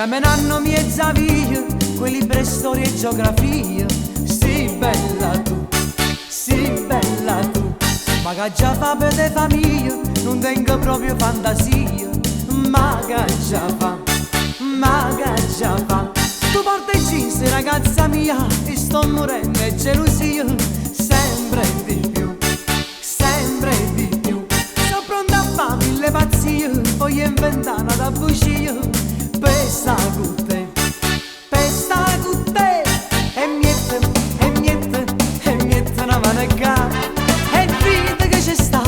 camminano mezza via, quei libri storia e geografia. Sì bella tu, sì bella tu, ma che già fa per te famiglia, non tengo proprio fantasia. Ma che già fa, ma che già fa. Tu porti i jeans ragazza mia e sto morendo di gelosia. Sempre di più, sempre di più. Sono pronta a fare mille pazzie, poi inventare una bugia. Per sta con te, per sta con te. E niente, e niente, e niente una mano ca. E vita che c'è sta,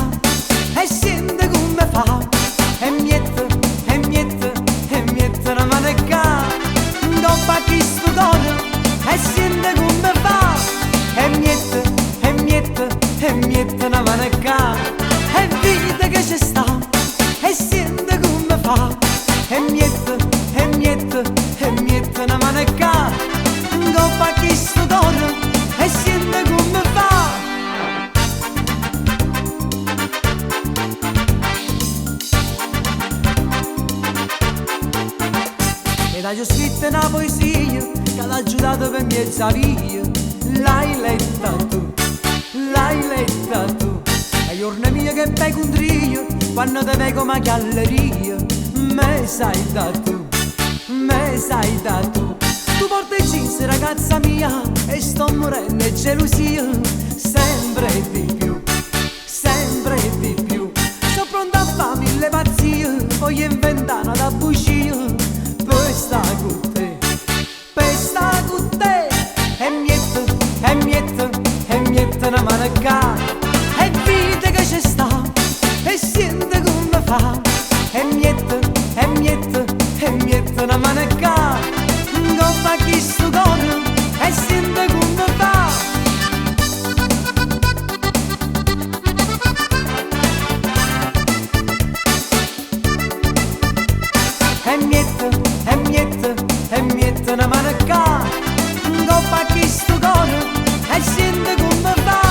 e sente come fa. E niente, e niente, e niente una mano ca. Dopo chi sto cuore, e sente come fa. E niente, e niente, e niente una mano ca. E vita che c'è sta, e sente come fa. E niente, e niente, e niente una mano ca. Dopo chi sto cuore, e sente come fa. Ed hai scritto una poesia che l'ha aiutato per mezza via. L'hai letta tu, l'hai letta tu. E giorni mie che bei contrio, quando te vedo come galleria. Me sai da tu, me sai da tu. Tu porti i jeans ragazza mia e sto morendo di gelosia. Sempre di più, sempre di più. Sono pronta a fare mille pazzie, poi inventare una bugia. Per sta con te, per sta con te. E niente, e niente, e niente una mano ca. E vita che c'è sta, e sente come fa. E niente, e niente, e niente una mano ca. Dopo chi sto cuore, e sente come fa. E niente, e niente, e niente una mano ca. Dopo chi sto cuore, e sente come fa.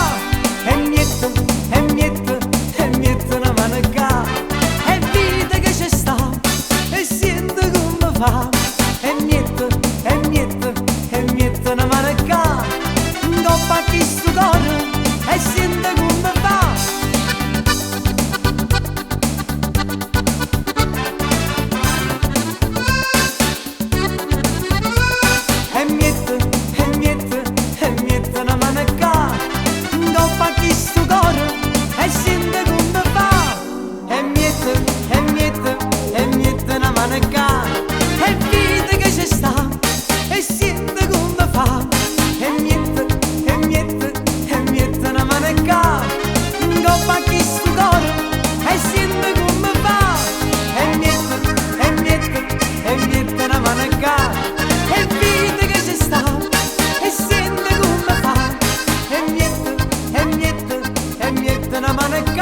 E niente, e niente, e niente una mano ca. E vita che c'è sta, e sente come fa. E niente, e niente, e niente una mano ca. Dopo chi sto cuore, e sente come fa. E niente, e niente, e niente una mano ca. Dopo chi sto cuore, e sente come fa. E niente, e niente, e niente una mano ca. E vita che c'è sta, e sente come fa. E niente, e niente, e niente una mano ca. Dopo chi sto cuore, e sente come fa. E niente, e niente, e niente una mano ca. E vita che c'è sta, e sente come fa. E niente, e niente, e niente una mano ca.